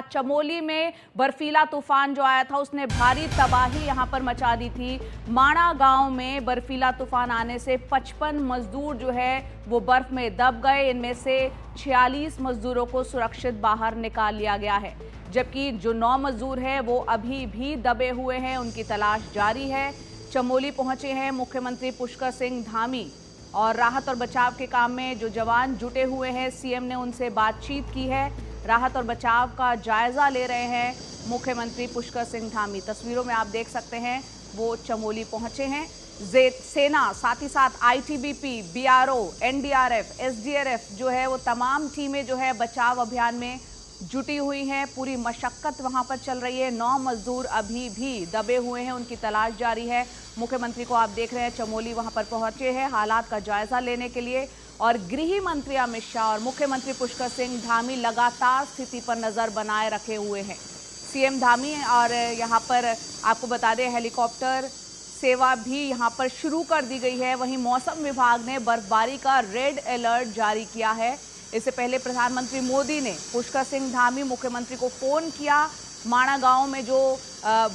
चमोली में बर्फीला तूफान जो आया था उसने भारी तबाही यहां पर मचा दी थी। माणा गांव में बर्फीला तूफान आने से 55 मजदूर जो है वो बर्फ में दब गए। इनमें से 46 मजदूरों को सुरक्षित बाहर निकाल लिया गया है, जबकि जो 9 मजदूर हैं वो अभी भी दबे हुए हैं, उनकी तलाश जारी है। चमोली पहुंचे हैं मुख्यमंत्री पुष्कर सिंह धामी और राहत और बचाव के काम में जो जवान जुटे हुए हैं, सीएम ने उनसे बातचीत की है। राहत और बचाव का जायजा ले रहे हैं मुख्यमंत्री पुष्कर सिंह धामी। तस्वीरों में आप देख सकते हैं वो चमोली पहुंचे हैं। सेना, साथ ही साथ आईटीबीपी, बीआरओ, एनडीआरएफ, एसडीआरएफ जो है वो तमाम टीमें जो है बचाव अभियान में जुटी हुई हैं। पूरी मशक्कत वहां पर चल रही है। 9 मजदूर अभी भी दबे हुए हैं, उनकी तलाश जारी है। मुख्यमंत्री को आप देख रहे हैं चमोली वहां पर पहुंचे हैं हालात का जायजा लेने के लिए। और गृह मंत्री अमित शाह और मुख्यमंत्री पुष्कर सिंह धामी लगातार स्थिति पर नजर बनाए रखे हुए हैं। सीएम धामी और यहां पर आपको बता दें हेलीकॉप्टर सेवा भी यहां पर शुरू कर दी गई है। वहीं मौसम विभाग ने बर्फबारी का रेड अलर्ट जारी किया है। इससे पहले प्रधानमंत्री मोदी ने पुष्कर सिंह धामी मुख्यमंत्री को फोन किया। माणा गांव में जो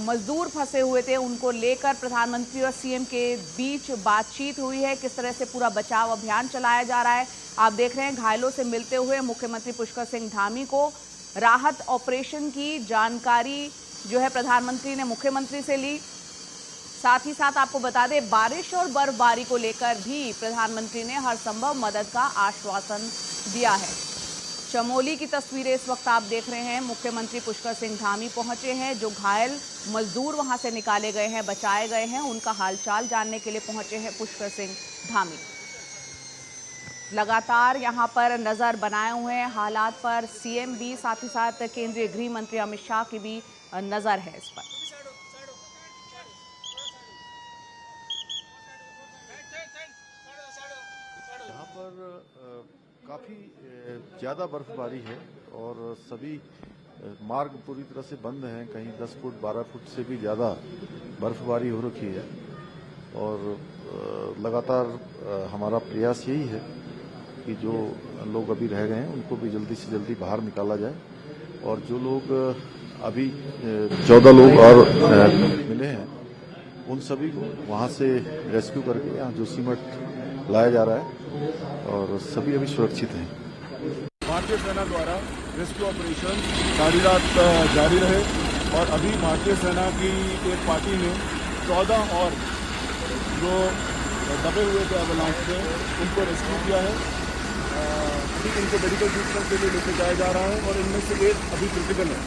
मजदूर फंसे हुए थे उनको लेकर प्रधानमंत्री और सीएम के बीच बातचीत हुई है। किस तरह से पूरा बचाव अभियान चलाया जा रहा है आप देख रहे हैं। घायलों से मिलते हुए मुख्यमंत्री पुष्कर सिंह धामी को राहत ऑपरेशन की जानकारी जो है प्रधानमंत्री ने मुख्यमंत्री से ली। साथ ही साथ आपको बता दें बारिश और बर्फबारी को लेकर भी प्रधानमंत्री ने हर संभव मदद का आश्वासन दिया है। चमोली की तस्वीरें इस वक्त आप देख रहे हैं। मुख्यमंत्री पुष्कर सिंह धामी पहुंचे हैं। जो घायल मजदूर वहां से निकाले गए हैं, बचाए गए हैं, उनका हालचाल जानने के लिए पहुंचे हैं पुष्कर सिंह धामी। लगातार यहां पर नजर बनाए हुए हैं हालात पर सीएम भी, साथ ही साथ केंद्रीय गृह मंत्री अमित शाह की भी नजर है इस पर। यहाँ पर काफ़ी ज़्यादा बर्फबारी है और सभी मार्ग पूरी तरह से बंद हैं। कहीं 10 फुट 12 फुट से भी ज़्यादा बर्फबारी हो रखी है और लगातार हमारा प्रयास यही है कि जो लोग अभी रह गए हैं उनको भी जल्दी से जल्दी बाहर निकाला जाए और जो लोग अभी 14 लोग और मिले हैं उन सभी को वहाँ से रेस्क्यू करके यहाँ जोशीमठ लाया जा रहा है और सभी अभी सुरक्षित हैं। भारतीय सेना द्वारा रेस्क्यू ऑपरेशन सारी रात जारी रहे और अभी भारतीय सेना की एक पार्टी ने 14 और जो दबे हुए थे एम्बुलेंस में उनको रेस्क्यू किया है। अभी इनको मेडिकल ट्रीटमेंट के लिए लेके जाया जा रहा है और इनमें से एक अभी क्रिटिकल है।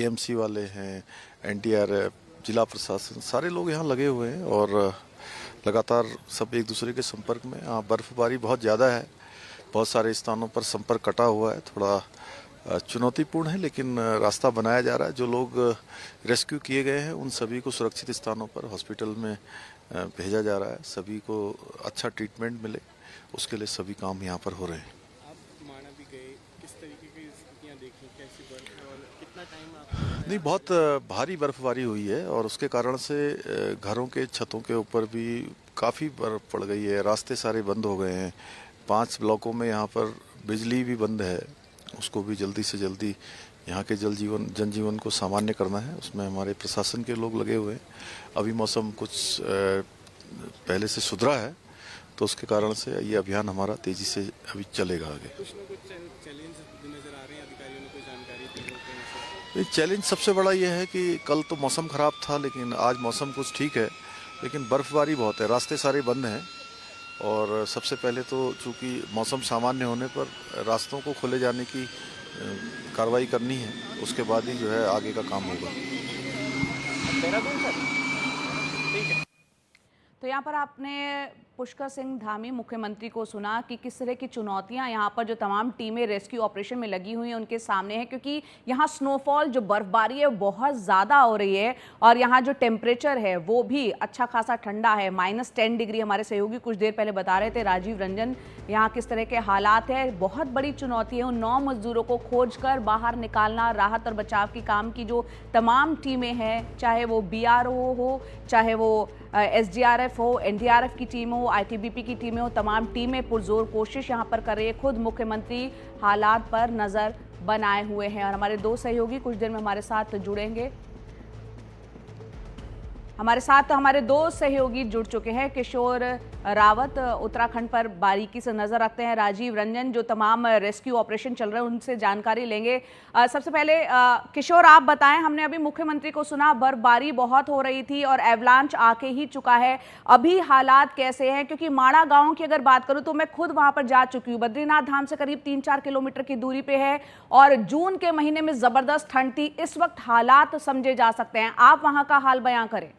एएमसी वाले हैं, एनडीआरएफ, जिला प्रशासन, सारे लोग यहाँ लगे हुए हैं और लगातार सब एक दूसरे के संपर्क में। यहाँ बर्फबारी बहुत ज़्यादा है, बहुत सारे स्थानों पर संपर्क कटा हुआ है, थोड़ा चुनौतीपूर्ण है, लेकिन रास्ता बनाया जा रहा है। जो लोग रेस्क्यू किए गए हैं उन सभी को सुरक्षित स्थानों पर हॉस्पिटल में भेजा जा रहा है। सभी को अच्छा ट्रीटमेंट मिले उसके लिए सभी काम यहाँ पर हो रहे हैं। आप माना भी गए, किस तरीके की स्थितियाँ देखी, कैसी बर्फ और कितना टाइम आप? नहीं, बहुत भारी बर्फबारी हुई है और उसके कारण से घरों के छतों के ऊपर भी काफ़ी बर्फ पड़ गई है। रास्ते सारे बंद हो गए हैं। 5 ब्लॉकों में यहाँ पर बिजली भी बंद है, उसको भी जल्दी से जल्दी यहाँ के जनजीवन को सामान्य करना है। उसमें हमारे प्रशासन के लोग लगे हुए हैं। अभी मौसम कुछ पहले से सुधरा है तो उसके कारण से ये अभियान हमारा तेजी से अभी चलेगा आगे। कुछ न कुछ चैलेंज नजर आ रहे हैं, अधिकारियों ने कोई जानकारी दी? चैलेंज सबसे बड़ा ये है कि कल तो मौसम खराब था लेकिन आज मौसम कुछ ठीक है, लेकिन बर्फबारी बहुत है, रास्ते सारे बंद हैं और सबसे पहले तो चूंकि मौसम सामान्य होने पर रास्तों को खोले जाने की कार्रवाई करनी है, उसके बाद ही जो है आगे का काम होगा। तो यहाँ पर आपने पुष्कर सिंह धामी मुख्यमंत्री को सुना कि किस तरह की चुनौतियां यहाँ पर जो तमाम टीमें रेस्क्यू ऑपरेशन में लगी हुई हैं उनके सामने है, क्योंकि यहाँ स्नोफॉल जो बर्फबारी है बहुत ज़्यादा हो रही है और यहाँ जो टेम्परेचर है वो भी अच्छा खासा ठंडा है, -10 डिग्री। हमारे सहयोगी कुछ देर पहले बता रहे थे राजीव रंजन, यहाँ किस तरह के हालात है। बहुत बड़ी चुनौती है उन 9 मजदूरों को खोजकर बाहर निकालना। राहत और बचाव की काम की जो तमाम टीमें हैं, चाहे वो बीआरओ हो, चाहे वो एसडीआरएफ हो, एनडीआरएफ की टीम हो, आईटीबीपी की टीमें हो, तमाम टीमें पुरजोर कोशिश यहाँ पर कर रही है। खुद मुख्यमंत्री हालात पर नजर बनाए हुए हैं और हमारे दो सहयोगी कुछ देर में हमारे साथ जुड़ेंगे। हमारे साथ हमारे दो सहयोगी जुड़ चुके हैं। किशोर रावत उत्तराखंड पर बारीकी से नजर रखते हैं, राजीव रंजन जो तमाम रेस्क्यू ऑपरेशन चल रहे हैं उनसे जानकारी लेंगे। सबसे पहले किशोर आप बताएं, हमने अभी मुख्यमंत्री को सुना, बर्फबारी बहुत हो रही थी और एवलांच आके ही चुका है, अभी हालात कैसे हैं? क्योंकि माणा गांव की अगर बात करूं तो मैं खुद वहां पर जा चुकी हूं, बद्रीनाथ धाम से करीब 3-4 किलोमीटर की दूरी पे है और जून के महीने में जबरदस्त ठंड थी, इस वक्त हालात समझे जा सकते हैं, आप वहां का हाल बयां करें।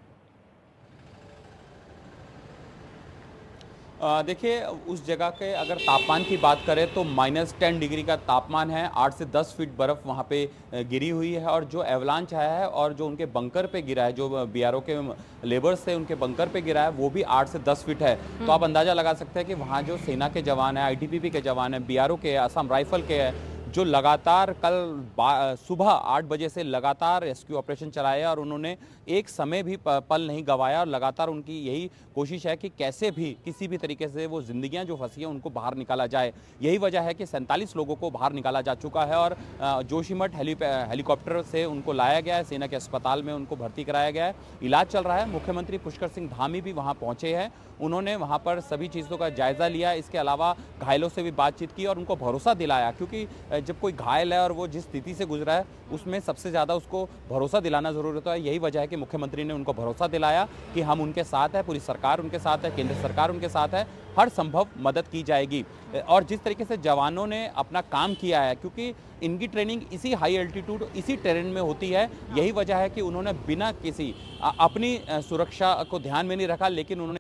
देखिए उस जगह के अगर तापमान की बात करें तो -10 डिग्री का तापमान है, 8 से 10 फीट बर्फ़ वहाँ पे गिरी हुई है और जो एवलांच आया है और जो उनके बंकर पे गिरा है, जो बीआरओ के लेबर्स थे उनके बंकर पे गिरा है, वो भी 8 से 10 फीट है। तो आप अंदाज़ा लगा सकते हैं कि वहाँ जो सेना के जवान हैं, आईटीबीपी के जवान हैं, बीआरओ के, असम राइफल के हैं, जो लगातार कल सुबह 8 बजे से लगातार रेस्क्यू ऑपरेशन चलाया और उन्होंने एक समय भी पल नहीं गंवाया और लगातार उनकी यही कोशिश है कि कैसे भी किसी भी तरीके से वो जिंदगियां जो फंसी हैं उनको बाहर निकाला जाए। यही वजह है कि 47 लोगों को बाहर निकाला जा चुका है और जोशीमठ हेलीकॉप्टर से उनको लाया गया है, सेना के अस्पताल में उनको भर्ती कराया गया है, इलाज चल रहा है। मुख्यमंत्री पुष्कर सिंह धामी भी वहाँ पहुँचे हैं, उन्होंने वहाँ पर सभी चीज़ों का जायज़ा लिया, इसके अलावा घायलों से भी बातचीत की और उनको भरोसा दिलाया, क्योंकि जब कोई घायल है और वो जिस स्थिति से गुजरा है उसमें सबसे ज़्यादा उसको भरोसा दिलाना ज़रूरी होता है। यही वजह है कि मुख्यमंत्री ने उनको भरोसा दिलाया कि हम उनके साथ हैं, पूरी सरकार उनके साथ है, केंद्र सरकार उनके साथ है, हर संभव मदद की जाएगी। और जिस तरीके से जवानों ने अपना काम किया है, क्योंकि इनकी ट्रेनिंग इसी हाई एल्टीट्यूड इसी टेरेन में होती है, यही वजह है कि उन्होंने बिना किसी अपनी सुरक्षा को ध्यान में नहीं रखा, लेकिन उन्होंने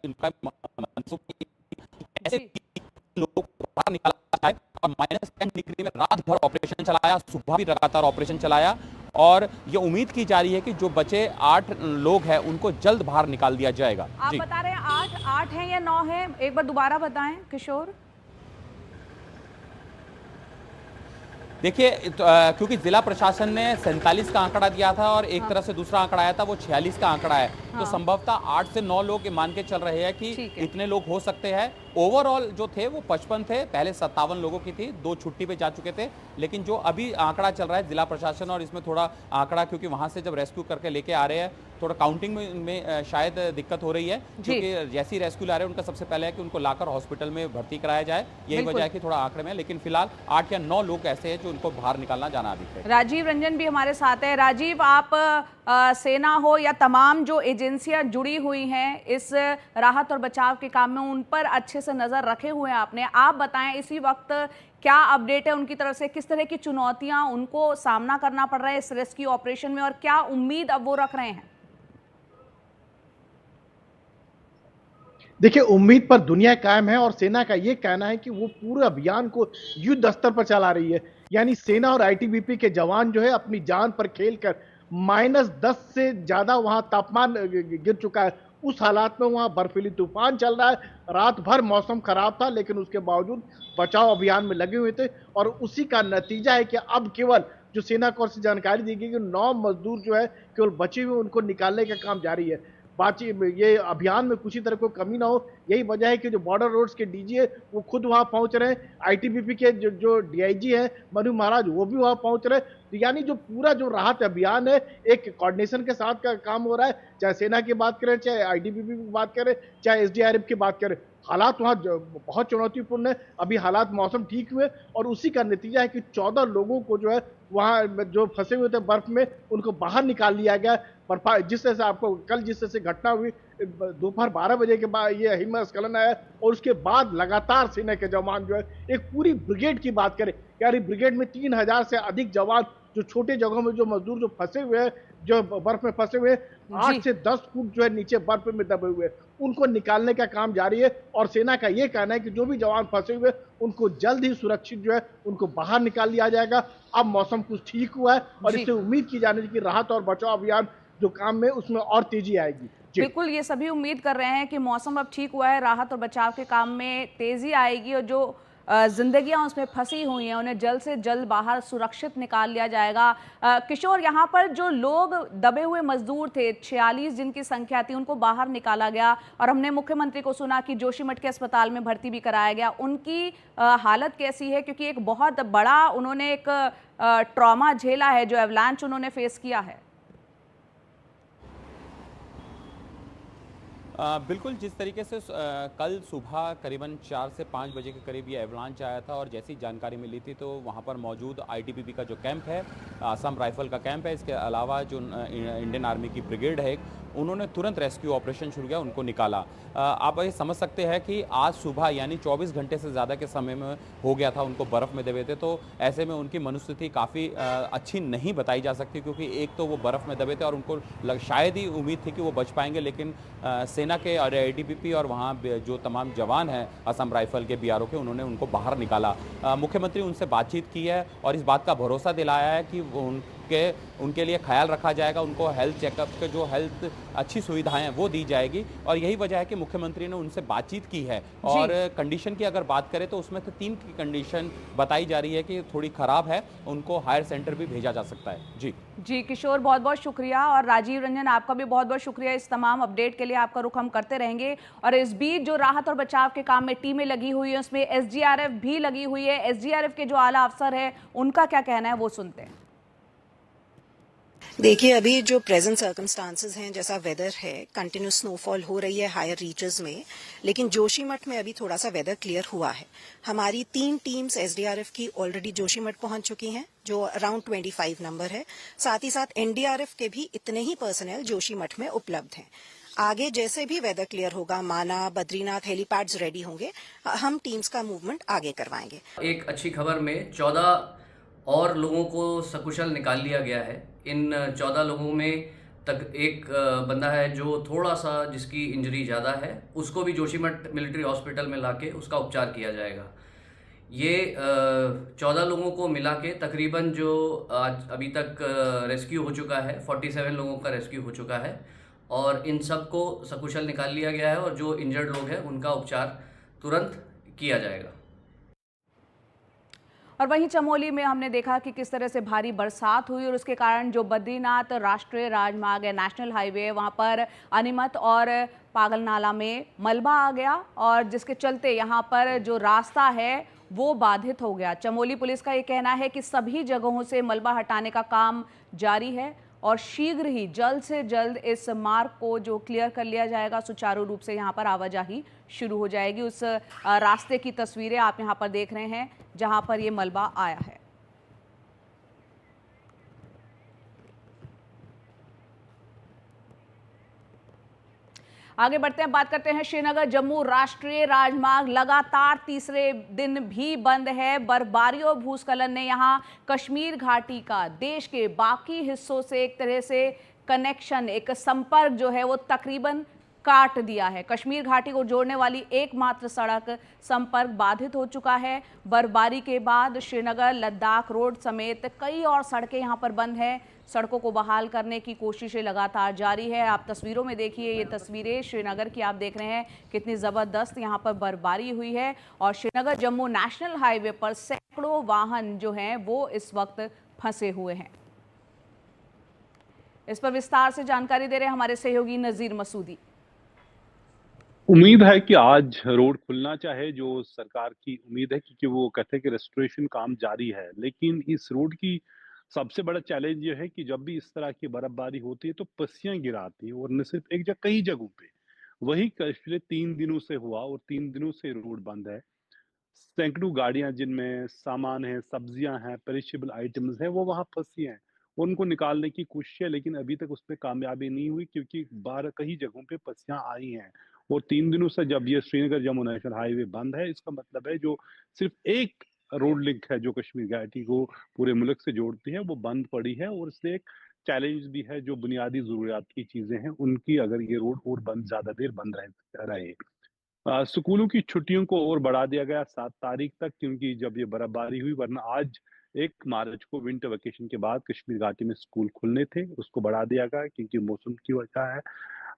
इनका ऐसे लोगों को बाहर निकाला जाए और -10 डिग्री में रात भर ऑपरेशन चलाया, सुबह भी लगातार ऑपरेशन चलाया और ये उम्मीद की जा रही है कि जो बचे 8 लोग हैं उनको जल्द बाहर निकाल दिया जाएगा। आप बता रहे हैं 8 हैं या 9 हैं, एक बार दोबारा बताएं किशोर। देखिए क्योंकि जिला प्रशासन ने 47 का आंकड़ा दिया था और एक तरफ से दूसरा आंकड़ा आया था वो 46 का आंकड़ा है, तो संभवतः 8 से 9 लोग मान के चल रहे हैं कि इतने लोग हो सकते हैं। ओवरऑल जो थे वो 55 थे, पहले 57 लोगों की थी, 2 छुट्टी पे जा चुके थे, लेकिन जो अभी आंकड़ा चल रहा है जिला प्रशासन और इसमें थोड़ा आंकड़ा क्योंकि वहां से जब रेस्क्यू करके लेके आ रहे हैं थोड़ा काउंटिंग में शायद दिक्कत हो रही है, क्योंकि जैसी रेस्क्यू ला रहे हैं उनका सबसे पहले है कि उनको लाकर हॉस्पिटल में भर्ती कराया जाए, यही वजह है कि थोड़ा आंकड़े में, लेकिन फिलहाल 8 या 9 लोग ऐसे हैं जो उनको बाहर निकालना जाना अभी है। राजीव रंजन भी हमारे साथ है। राजीव, आप सेना हो या तमाम जो एजेंसियां जुड़ी हुई हैं इस राहत और बचाव के काम में, उन पर अच्छे से नजर रखे हुए हैं आपने, आप बताएं इसी वक्त क्या अपडेट है उनकी तरफ से, किस तरह की चुनौतियां उनको सामना करना पड़ रहा है इस रेस्क्यू ऑपरेशन में और क्या उम्मीद अब वो रख रहे हैं? देखिए, उम्मीद पर दुनिया कायम है और सेना का ये कहना है कि वो पूरे अभियान को युद्ध स्तर पर चला रही है। यानी सेना और आईटीबीपी के जवान जो है अपनी जान पर खेलकर -10 से ज्यादा वहां तापमान गिर चुका है, उस हालात में वहां बर्फीली तूफान चल रहा है, रात भर मौसम खराब था लेकिन उसके बावजूद बचाव अभियान में लगे हुए थे और उसी का नतीजा है कि अब केवल जो सेना को से जानकारी दी गई कि 9 मजदूर जो है केवल बचे हुए उनको निकालने का काम जारी है। बाकी ये अभियान में किसी तरह कोई कमी ना हो, यही वजह है कि जो बॉर्डर रोड्स के डीजी है वो खुद वहां पहुंच रहे हैं, आईटीबीपी के जो डीआईजी है मनु महाराज वो भी वहां पहुंच रहे हैं। तो यानी जो पूरा जो राहत अभियान है एक कोऑर्डिनेशन के साथ का काम हो रहा है, चाहे सेना की बात करें, चाहे आईटीबीपी की बात करें, चाहे एसडीआरएफ की बात करें। हालात वहाँ बहुत चुनौतीपूर्ण है, अभी हालात मौसम ठीक हुए और उसी का नतीजा है कि 14 लोगों को जो है वहाँ जो फंसे हुए थे बर्फ में उनको बाहर निकाल लिया गया। जिस तरह से आपको कल जिस तरह से घटना हुई दोपहर 12 बजे के बाद ये हिमस्खलन आया और उसके बाद लगातार सेना के जवान जो है एक पूरी ब्रिगेड की बात करें, यानी ब्रिगेड में 3000 से अधिक जवान जो छोटे जगहों में जो मजदूर जो फंसे हुए हैं, जो बर्फ में फंसे हुए हैं 8 से 10 फुट जो है नीचे बर्फ में दबे हुए, उनको निकालने का काम जारी है। और सेना का ये कहना है कि जो भी जवान फंसे हुए उनको जल्द ही सुरक्षित जो है उनको बाहर निकाल लिया जाएगा। अब मौसम कुछ ठीक हुआ है और इससे उम्मीद की जाने की राहत और बचाव अभियान जो काम में उसमें और तेजी आएगी। बिल्कुल, ये सभी उम्मीद कर रहे हैं कि मौसम अब ठीक हुआ है, राहत और बचाव के काम में तेजी आएगी और जो जिंदगियां उसमें फंसी हुई हैं, उन्हें जल्द से जल्द बाहर सुरक्षित निकाल लिया जाएगा। किशोर, यहाँ पर जो लोग दबे हुए मजदूर थे, 46 जिनकी संख्या थी, उनको बाहर निकाला गया और हमने मुख्यमंत्री को सुना कि जोशीमठ के अस्पताल में भर्ती भी कराया गया। उनकी हालत कैसी है? क्योंकि एक बहुत बड़ा उन्होंने एक ट्रॉमा झेला है, जो एवलांच उन्होंने फेस किया है। बिल्कुल, जिस तरीके से कल सुबह करीबन 4 से 5 बजे के करीब ये एवलांच आया था और जैसी जानकारी मिली थी तो वहाँ पर मौजूद आईटीबीपी का जो कैंप है, असम राइफल का कैंप है, इसके अलावा जो इंडियन आर्मी की ब्रिगेड है, उन्होंने तुरंत रेस्क्यू ऑपरेशन शुरू किया, उनको निकाला। आप ये समझ सकते हैं कि आज सुबह यानी 24 घंटे से ज़्यादा के समय में हो गया था, उनको बर्फ़ में दबे थे, तो ऐसे में उनकी मनोस्थिति काफ़ी अच्छी नहीं बताई जा सकती, क्योंकि एक तो वो बर्फ़ में दबे थे और उनको शायद ही उम्मीद थी कि वो बच पाएंगे, लेकिन सेना के और आईटीबीपी और वहाँ जो तमाम जवान हैं असम राइफल के बीआरओ के, उन्होंने उनको बाहर निकाला। मुख्यमंत्री उनसे बातचीत की है और इस बात का भरोसा दिलाया है कि उनके लिए ख्याल रखा जाएगा, उनको हेल्थ चेकअप के जो हेल्थ अच्छी सुविधाएं हैं वो दी जाएगी। और यही वजह है कि मुख्यमंत्री ने उनसे बातचीत की है। और कंडीशन की अगर बात करें तो उसमें से 3 की कंडीशन बताई जा रही है कि थोड़ी ख़राब है, उनको हायर सेंटर भी भेजा जा सकता है। जी किशोर, बहुत बहुत शुक्रिया। और राजीव रंजन, आपका भी बहुत बहुत शुक्रिया इस तमाम अपडेट के लिए। आपका रुख हम करते रहेंगे। और इस बीच जो राहत और बचाव के काम में टीमें लगी हुई है, उसमें एसडीआरएफ भी लगी हुई है। एसडीआरएफ के जो आला अफसर है, उनका क्या कहना है, वो सुनते हैं। देखिए, अभी जो प्रेजेंट सर्कमस्टांसेस हैं, जैसा वेदर है, कंटिन्यूस स्नोफॉल हो रही है हायर रीचेस में, लेकिन जोशीमठ में अभी थोड़ा सा वेदर क्लियर हुआ है। हमारी 3 टीम्स एसडीआरएफ की ऑलरेडी जोशीमठ पहुंच चुकी हैं, जो अराउंड 25 नंबर है। साथ ही साथ एनडीआरएफ के भी इतने ही पर्सनल जोशीमठ में उपलब्ध हैं। आगे जैसे भी वेदर क्लियर होगा, माना, बद्रीनाथ हेलीपैड्स रेडी होंगे, हम टीम्स का मूवमेंट आगे करवाएंगे। एक अच्छी खबर में 14 और लोगों को सकुशल निकाल लिया गया है। इन 14 लोगों में तक एक बंदा है जो थोड़ा सा, जिसकी इंजरी ज़्यादा है, उसको भी जोशीमठ मिलिट्री हॉस्पिटल में लाके उसका उपचार किया जाएगा। ये 14 लोगों को मिला के तकरीबन जो आज अभी तक रेस्क्यू हो चुका है, 47 लोगों का रेस्क्यू हो चुका है और इन सब को सकुशल निकाल लिया गया है और जो इंजर्ड लोग हैं उनका उपचार तुरंत किया जाएगा। और वहीं चमोली में हमने देखा कि किस तरह से भारी बरसात हुई और उसके कारण जो बद्रीनाथ राष्ट्रीय राजमार्ग है, नेशनल हाईवे है, वहाँ पर अनिमत और पागलनाला में मलबा आ गया और जिसके चलते यहाँ पर जो रास्ता है वो बाधित हो गया। चमोली पुलिस का ये कहना है कि सभी जगहों से मलबा हटाने का काम जारी है और शीघ्र ही जल्द से जल्द इस मार्ग को जो क्लियर कर लिया जाएगा, सुचारू रूप से यहाँ पर आवाजाही शुरू हो जाएगी। उस रास्ते की तस्वीरें आप यहाँ पर देख रहे हैं जहाँ पर ये मलबा आया है। आगे बढ़ते हैं, बात करते हैं श्रीनगर जम्मू राष्ट्रीय राजमार्ग लगातार तीसरे दिन भी बंद है। बर्फबारी और भूस्खलन ने यहां कश्मीर घाटी का देश के बाकी हिस्सों से एक तरह से कनेक्शन, एक संपर्क जो है वो तकरीबन काट दिया है। कश्मीर घाटी को जोड़ने वाली एकमात्र सड़क संपर्क बाधित हो चुका है। बर्फबारी के बाद श्रीनगर लद्दाख रोड समेत कई और सड़कें यहां पर बंद हैं। सड़कों को बहाल करने की कोशिशें लगातार जारी है। आप तस्वीरों में देखिए, ये तस्वीरें श्रीनगर की आप देख रहे हैं, कितनी ज़बरदस्त यहाँ पर बर्फबारी हुई है और श्रीनगर जम्मू नेशनल हाईवे पर सैकड़ों वाहन जो हैं वो इस वक्त फंसे हुए हैं। इस पर विस्तार से जानकारी दे रहे हैं हमारे सहयोगी नजीर मसूदी। उम्मीद है कि आज रोड खुलना चाहे, जो सरकार की उम्मीद है, क्योंकि वो कहते हैं कि रेस्टोरेशन काम जारी है, लेकिन इस रोड की सबसे बड़ा चैलेंज ये है कि जब भी इस तरह की बर्फबारी होती है तो पस्सियां गिराती है और न सिर्फ एक जगह, कई जगहों पे। वही पिछले 3 दिनों से हुआ और 3 दिनों से रोड बंद है। सैकड़ों गाड़ियां जिनमें सामान है, सब्जियां हैं, पेरिशेबल आइटम्स हैं, वो वहां फंसी हैं। उनको निकालने की कोशिश है, लेकिन अभी तक उसमें कामयाबी नहीं हुई, क्योंकि कई जगहों पे पस्सियां आई हैं। और 3 दिनों से जब ये श्रीनगर जम्मू नेशनल हाईवे बंद है, इसका मतलब है जो सिर्फ एक रोड लिंक है जो कश्मीर घाटी को पूरे मुल्क से जोड़ती है, वो बंद पड़ी है। और इससे एक चैलेंज भी है, जो बुनियादी ज़रूरियात की चीज़ें हैं, उनकी अगर ये रोड और ज़्यादा देर बंद रहे। स्कूलों की छुट्टियों को और बढ़ा दिया गया 7 तारीख तक, क्योंकि जब ये बर्फबारी हुई, वरना आज 1 मार्च को विंटर वेकेशन के बाद कश्मीर घाटी में स्कूल खुलने थे, उसको बढ़ा दिया गया क्योंकि मौसम की वजह है।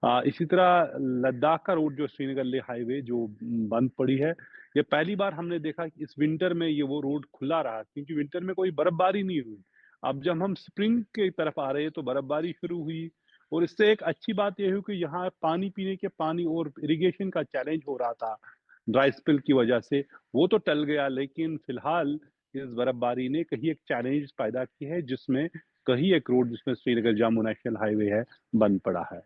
इसी तरह लद्दाख का रोड जो श्रीनगर लेह हाईवे जो बंद पड़ी है, ये पहली बार हमने देखा कि इस विंटर में ये वो रोड खुला रहा, क्योंकि विंटर में कोई बर्फबारी नहीं हुई। अब जब हम स्प्रिंग की तरफ आ रहे हैं तो बर्फबारी शुरू हुई, और इससे एक अच्छी बात ये हुई कि यहाँ पानी पीने के पानी और इरिगेशन का चैलेंज हो रहा था ड्राई स्पेल की वजह से, वो तो टल गया। लेकिन फिलहाल इस बर्फबारी ने कहीं एक चैलेंज पैदा की है, जिसमें कहीं एक रोड जिसमें श्रीनगर जम्मू नेशनल हाईवे है, बंद पड़ा है।